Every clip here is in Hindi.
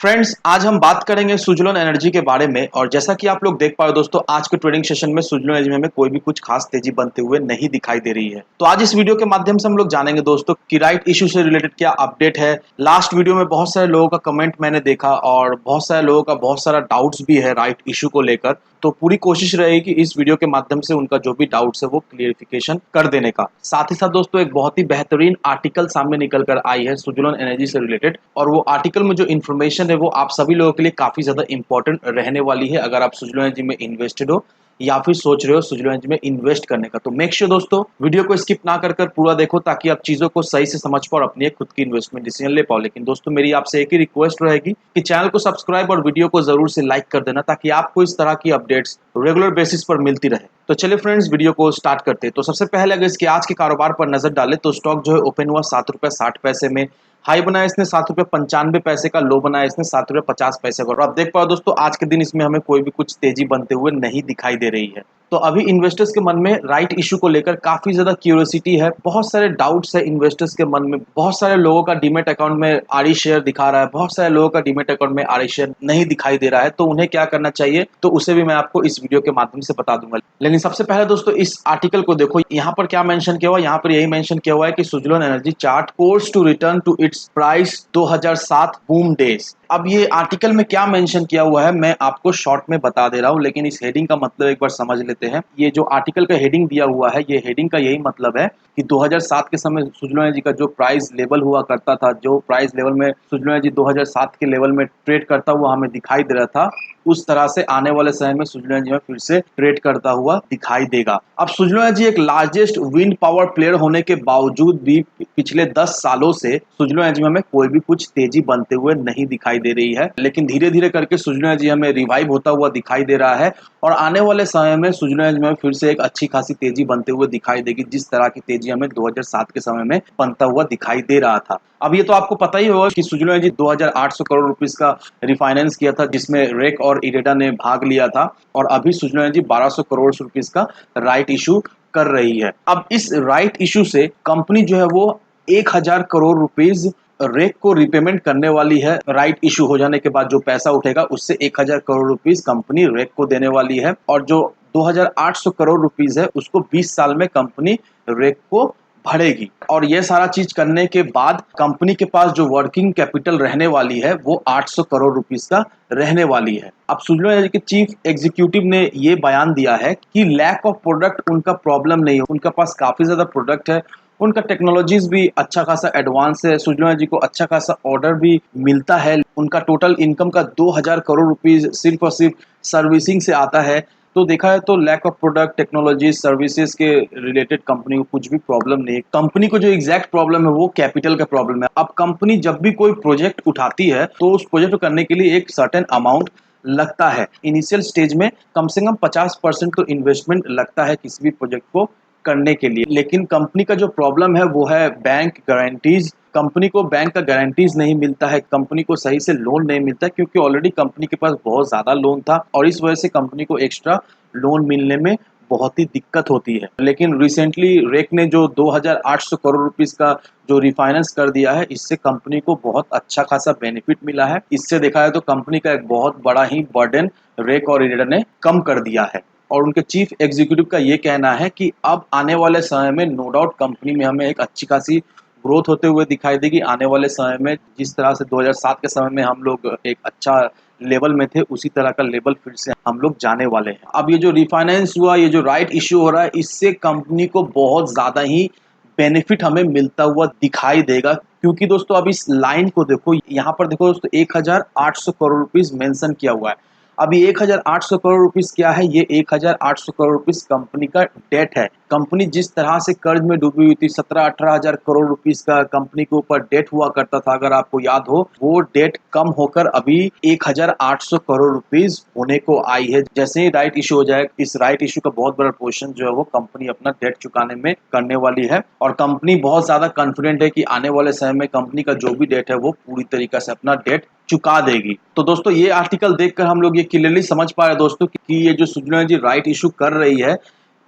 फ्रेंड्स, आज हम बात करेंगे सुज़लोन एनर्जी के बारे में। और जैसा कि आप लोग देख पा रहे हो दोस्तों, आज के ट्रेडिंग सेशन में सुज़लोन एनर्जी में हमें कोई भी कुछ खास तेजी बनते हुए नहीं दिखाई दे रही है। तो आज इस वीडियो के माध्यम से हम लोग जानेंगे दोस्तों कि राइट इशू से रिलेटेड क्या अपडेट है। लास्ट वीडियो में बहुत सारे लोगों का कमेंट मैंने देखा और बहुत सारे लोगों का बहुत सारा डाउट्स भी है राइट इशू को लेकर। तो पूरी कोशिश रहेगी कि इस वीडियो के माध्यम से उनका जो भी डाउट्स है वो क्लियरिफिकेशन कर देने का। साथ ही साथ दोस्तों एक बहुत ही बेहतरीन आर्टिकल सामने निकल कर आई है सुज़लोन एनर्जी से रिलेटेड, और वो आर्टिकल में जो इन्फॉर्मेशन है वो आप सभी लोगों के लिए काफी ज्यादा इंपॉर्टेंट रहने वाली है अगर आप सुज़लोन एनर्जी में इन्वेस्टेड हो या फिर सोच रहे हो सुज़लोन एनर्जी में इन्वेस्ट करने का। तो मेक श्योर दोस्तों वीडियो को स्किप ना कर पूरा देखो ताकि आप चीजों को सही से समझ पाओ और अपनी एक खुद की इन्वेस्टमेंट डिसीजन ले पाओ। लेकिन दोस्तों मेरी आपसे एक ही रिक्वेस्ट रहेगी कि चैनल को सब्सक्राइब और वीडियो को जरूर से लाइक कर देना ताकि आपको इस तरह की अपडेट्स रेगुलर बेसिस पर मिलती रहे। तो चलिए फ्रेंड्स वीडियो को स्टार्ट करते हैं। तो सबसे पहले अगर इसके आज के कारोबार पर नजर डालें तो स्टॉक जो है ओपन हुआ ₹7.60 में, हाई बनाया इसने ₹7.95 का, लो बनाया इसने ₹7.50 का। और आप देख पाओ दोस्तों आज के दिन इसमें हमें कोई भी कुछ तेजी बनते हुए नहीं दिखाई दे रही है। तो अभी इन्वेस्टर्स के मन में राइट इशू को लेकर काफी ज्यादा क्यूरियोसिटी है, बहुत सारे डाउट्स है इन्वेस्टर्स के मन में। बहुत सारे लोगों का डीमेट अकाउंट में आरई शेयर दिखा रहा है, बहुत सारे लोगों का डीमेट अकाउंट में आरई शेयर नहीं दिखाई दे रहा है। तो उन्हें क्या करना चाहिए तो उसे भी मैं आपको इस वीडियो के माध्यम से बता दूंगा। लेकिन सबसे पहले दोस्तों इस आर्टिकल को देखो, यहाँ पर क्या मेंशन किया हुआ है। यहाँ पर यही मेंशन किया हुआ है कि Suzlon energy chart course to return to its price 2007 boom days. अब ये आर्टिकल में क्या मेंशन किया हुआ है मैं आपको शॉर्ट में बता दे रहा हूँ, लेकिन इस हेडिंग का मतलब एक बार समझ लेते हैं। ये जो आर्टिकल का हेडिंग दिया हुआ है, ये हेडिंग का यही मतलब है कि 2007 के समय सुज़लोन एनर्जी का जो प्राइस लेवल हुआ करता था, जो प्राइस लेवल में सुज़लोन एनर्जी 2007 के लेवल में ट्रेड करता हुआ हमें दिखाई दे रहा था, उस तरह से आने वाले समय में सुज़लोन एनर्जी में फिर से ट्रेड करता हुआ दिखाई देगा। अब सुज़लोन एनर्जी एक लार्जेस्ट विंड पावर प्लेयर होने के बावजूद भी पिछले 10 सालों से सुज़लोन एनर्जी में हमें कोई भी कुछ तेजी बनते हुए नहीं दिखाई दे रही है। लेकिन धीरे धीरे करके सुज़लोन एनर्जी हमें रिवाइव होता हुआ दिखाई दे रहा है और आने वाले समय में सुज़लोन एनर्जी में फिर से एक अच्छी खासी तेजी बनते हुए दिखाई देगी, जिस तरह की तेजी हमें 2007 के समय में बनता हुआ दिखाई दे रहा था। अब ये तो आपको पता ही होगा कि सुज़लोन एनर्जी 2800 करोड़ रुपीस का रिफाइनेंस किया था, जिसमें रेक और इरेडा ने भाग लिया था, और अभी सुज़लोन एनर्जी 1200 करोड़ रुपीस का राइट इशू कर रही है। अब इस राइट इशू से कंपनी जो है वो 1000 करोड़ रुपीस रेक को रिपेमेंट करने वाली है। राइट इशू हो जाने के बाद जो पैसा उठेगा उससे 1000 करोड़ रुपीस कंपनी रेक को देने वाली है, और जो 2800 करोड़ रुपीस है उसको 20 साल में कंपनी रेक को भरेगी। और ये सारा चीज करने के बाद कंपनी के पास जो वर्किंग कैपिटल रहने वाली है वो 800 करोड़ रुपीस का रहने वाली है। अब सुज़लोन एनर्जी के चीफ एग्जीक्यूटिव ने ये बयान दिया है कि लैक ऑफ प्रोडक्ट उनका प्रॉब्लम नहीं है, उनका पास काफी ज्यादा प्रोडक्ट है, उनका टेक्नोलॉजीज भी अच्छा खासा एडवांस है, सुज़लोन एनर्जी को अच्छा खासा ऑर्डर भी मिलता है, उनका टोटल इनकम का 2000 करोड़ रुपीस सिर्फ और सिर्फ सर्विसिंग से आता है। तो देखा है तो lack of product, technology, services के रिलेटेड कंपनी को कुछ भी प्रॉब्लम नहीं है। कंपनी को जो एग्जैक्ट प्रॉब्लम है वो कैपिटल का प्रॉब्लम है। अब कंपनी जब भी कोई प्रोजेक्ट उठाती है तो उस प्रोजेक्ट को करने के लिए एक सर्टेन अमाउंट लगता है। इनिशियल स्टेज में कम से कम 50% तो इन्वेस्टमेंट लगता है किसी भी प्रोजेक्ट को करने के लिए। लेकिन कंपनी का जो प्रॉब्लम है वो है बैंक गारंटीज। कंपनी को बैंक का गारंटीज नहीं मिलता है, कंपनी को सही से लोन नहीं मिलता है, क्योंकि ऑलरेडी कंपनी के पास बहुत ज़्यादा लोन था और इस वजह से कंपनी को एक्स्ट्रा लोन मिलने में बहुत ही दिक्कत होती है। लेकिन रिसेंटली रेक ने जो 2800 करोड़ रुपीस का जो रिफाइनेंस कर दिया है, इससे कंपनी को बहुत अच्छा खासा बेनिफिट मिला है। इससे देखा है तो कंपनी का एक बहुत बड़ा ही बर्डन रेक और इरेडा ने कम कर दिया है। और उनके चीफ एग्जीक्यूटिव का ये कहना है कि अब आने वाले समय में नो डाउट कंपनी में हमें एक अच्छी खासी ग्रोथ होते हुए दिखाई देगी। आने वाले समय में जिस तरह से 2007 के समय में हम लोग एक अच्छा लेवल में थे, उसी तरह का लेवल फिर से हम लोग जाने वाले हैं। अब ये जो रिफाइनेंस हुआ, ये जो राइट इश्यू हो रहा है, इससे कंपनी को बहुत ज़्यादा ही बेनिफिट हमें मिलता हुआ दिखाई देगा। क्योंकि दोस्तों अब इस लाइन को देखो, यहाँ पर देखो दोस्तों 1800 करोड़ रुपीस मेंशन किया हुआ है। अभी 1800 करोड़ रुपीस क्या है, ये 1800 करोड़ रुपीस कंपनी का डेट है। कंपनी जिस तरह से कर्ज में डूबी हुई थी, 17-18 हजार करोड़ रुपीस का कंपनी के ऊपर डेट हुआ करता था, अगर आपको याद हो, वो डेट कम होकर अभी 1800 करोड़ रुपीस होने को आई है। जैसे ही राइट इशू हो जाए, इस राइट इशू का बहुत बड़ा पोर्शन जो है वो कंपनी अपना डेट चुकाने में करने वाली है, और कंपनी बहुत ज्यादा कॉन्फिडेंट है कि आने वाले समय में कंपनी का जो भी डेट है वो पूरी तरीके से अपना डेट चुका देगी। तो दोस्तों ये आर्टिकल देखकर हम लोग ये क्लियरली समझ पा रहे हैं दोस्तों कि ये जो सुज़लोन एनर्जी राइट इशू कर रही है,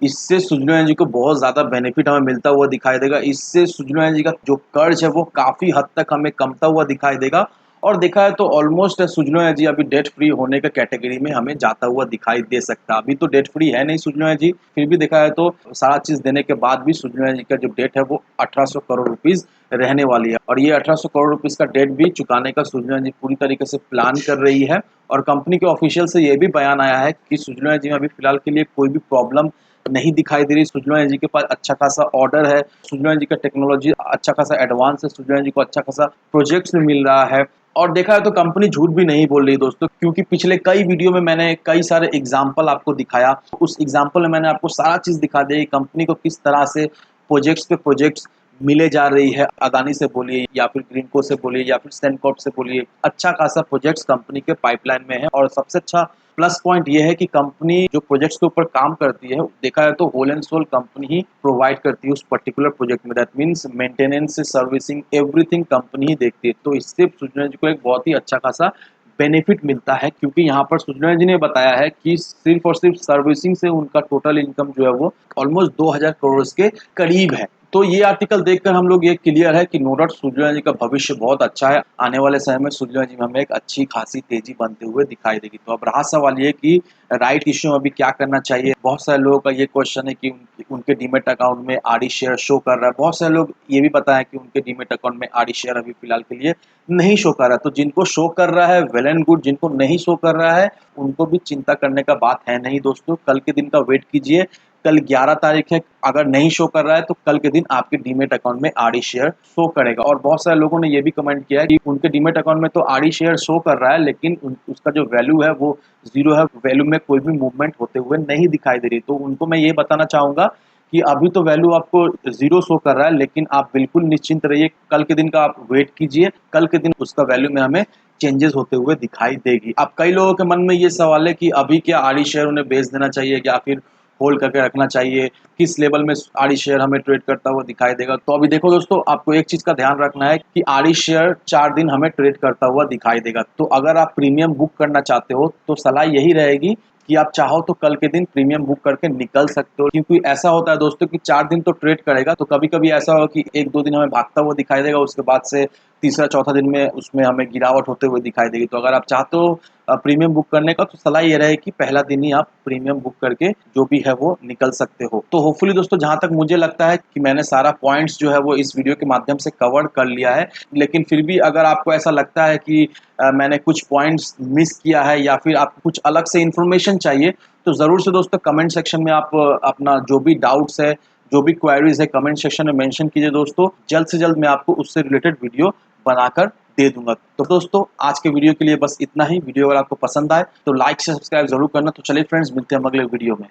इससे सुज़लोन एनर्जी को बहुत ज़्यादा बेनिफिट हमें मिलता हुआ दिखाई देगा। इससे सुज़लोन एनर्जी का जो कर्ज है वो काफ़ी हद तक हमें कमता हुआ दिखाई देगा, और देखा है तो ऑलमोस्ट सुजलो एनर्जी अभी डेट फ्री होने का कैटेगरी में हमें जाता हुआ दिखाई दे सकता है। अभी तो डेट फ्री है नहीं सुजलो एनर्जी, फिर भी देखा है तो सारा चीज देने के बाद भी सुजलो एनर्जी का जो डेट है वो 1800 करोड़ रुपीज रहने वाली है, और ये 1800 करोड़ रुपीस का डेट भी चुकाने का सुजलो एनर्जी पूरी तरीके से प्लान कर रही है। और कंपनी के ऑफिशियल से ये भी बयान आया है कि सुजलो एनर्जी में अभी फिलहाल के लिए कोई भी प्रॉब्लम नहीं दिखाई दे रही। सुजलो एनर्जी के पास अच्छा खासा ऑर्डर है, सुजलो एनर्जी का टेक्नोलॉजी अच्छा खासा एडवांस है, सुजलो एनर्जी को अच्छा खासा प्रोजेक्ट्स में मिल रहा है। और देखा है तो कंपनी झूठ भी नहीं बोल रही दोस्तों, क्योंकि पिछले कई वीडियो में मैंने कई सारे एग्जाम्पल आपको दिखाया। उस एग्जाम्पल में मैंने आपको सारा चीज दिखा दी कंपनी को किस तरह से प्रोजेक्ट्स पे प्रोजेक्ट्स मिले जा रही है। अदानी से बोलिए या फिर ग्रीनको से बोलिए या फिर सेनकॉर्प से बोलिए, अच्छा खासा प्रोजेक्ट्स कंपनी के पाइपलाइन में है। और सबसे अच्छा प्लस पॉइंट ये है कि कंपनी जो प्रोजेक्ट्स के ऊपर काम करती है, देखा है तो होल एंड सोल कंपनी ही प्रोवाइड करती है उस पर्टिकुलर प्रोजेक्ट में। दैट मीन्स मेंटेनेंस से सर्विसिंग एवरीथिंग कंपनी ही देखती है। तो इससे सुजलो एनर्जी को एक बहुत ही अच्छा खासा बेनिफिट मिलता है, क्योंकि यहाँ पर सुजलो एनर्जी ने बताया है कि सिर्फ और सिर्फ सर्विसिंग से उनका टोटल इनकम जो है वो ऑलमोस्ट 2000 करोड़ के करीब है। तो ये आर्टिकल देखकर हम लोग ये क्लियर है कि नो डाउट सुजलो एनर्जी का भविष्य बहुत अच्छा है। आने वाले समय में सुजलो एनर्जी में हमें एक अच्छी खासी तेजी बनते हुए दिखाई देगी। तो अब रहा सवाल ये कि राइट इश्यू में अभी क्या करना चाहिए। बहुत सारे लोगों का ये क्वेश्चन है कि उनके डीमेट अकाउंट में आरडी शेयर शो कर रहा है। बहुत सारे लोग ये भी पता है कि उनके डीमेट अकाउंट में आरडी शेयर अभी फिलहाल के लिए नहीं शो कर रहा है। तो जिनको शो कर रहा है वेल एंड गुड, जिनको नहीं शो कर रहा है उनको भी चिंता करने का बात है नहीं दोस्तों। कल के दिन का वेट कीजिए, कल 11 तारीख है। अगर नहीं शो कर रहा है तो कल के दिन आपके डीमेट अकाउंट में आरडी शेयर शो करेगा। और बहुत सारे लोगों ने ये भी कमेंट किया है कि उनके डीमेट अकाउंट में तो आरडी शेयर शो कर रहा है, लेकिन उसका जो वैल्यू है वो जीरो है, वैल्यू में कोई भी मूवमेंट होते हुए नहीं दिखाई दे रही। तो उनको मैं ये बताना चाहूंगा कि अभी तो वैल्यू आपको जीरो शो कर रहा है, लेकिन आप बिल्कुल निश्चिंत रहिए। कल के दिन का आप वेट कीजिए, कल के दिन उसका वैल्यू में हमें चेंजेस होते हुए दिखाई देगी। अब कई लोगों के मन में ये सवाल है कि अभी क्या आरडी शेयर उन्हें बेच देना चाहिए या फिर होल्ड करके रखना चाहिए, किस लेवल में आरडी शेयर हमें ट्रेड करता हुआ दिखाई देगा। तो अभी देखो दोस्तों, आपको एक चीज का ध्यान रखना है कि आरडी शेयर 4 दिन हमें ट्रेड करता हुआ दिखाई देगा। तो अगर आप प्रीमियम बुक करना चाहते हो तो सलाह यही रहेगी कि आप चाहो तो कल के दिन प्रीमियम बुक करके निकल सकते हो। क्योंकि ऐसा होता है दोस्तों कि 4 दिन तो ट्रेड करेगा, तो कभी कभी ऐसा होगा कि 1-2 दिन हमें भागता हुआ दिखाई देगा, उसके बाद से तीसरा चौथा दिन में उसमें हमें गिरावट होते हुए दिखाई देगी। तो अगर आप चाहते हो प्रीमियम बुक करने का, तो सलाह ये रहे कि पहला दिन ही आप प्रीमियम बुक करके जो भी है वो निकल सकते हो। तो होपफुली दोस्तों, जहां तक मुझे लगता है कि मैंने सारा पॉइंट्स जो है वो इस वीडियो के माध्यम से कवर कर लिया है। लेकिन फिर भी अगर आपको ऐसा लगता है कि मैंने कुछ पॉइंट्स मिस किया है या फिर आपको कुछ अलग से इन्फॉर्मेशन चाहिए, तो ज़रूर से दोस्तों कमेंट सेक्शन में आप अपना जो भी डाउट्स है, जो भी क्वेरीज है, कमेंट सेक्शन में मेंशन कीजिए दोस्तों। जल्द से जल्द मैं आपको उससे रिलेटेड वीडियो बनाकर दे दूंगा। तो दोस्तों, आज के वीडियो के लिए बस इतना ही। वीडियो अगर आपको पसंद आए तो लाइक से सब्सक्राइब जरूर करना। तो चलिए फ्रेंड्स, मिलते हैं हम अगले वीडियो में।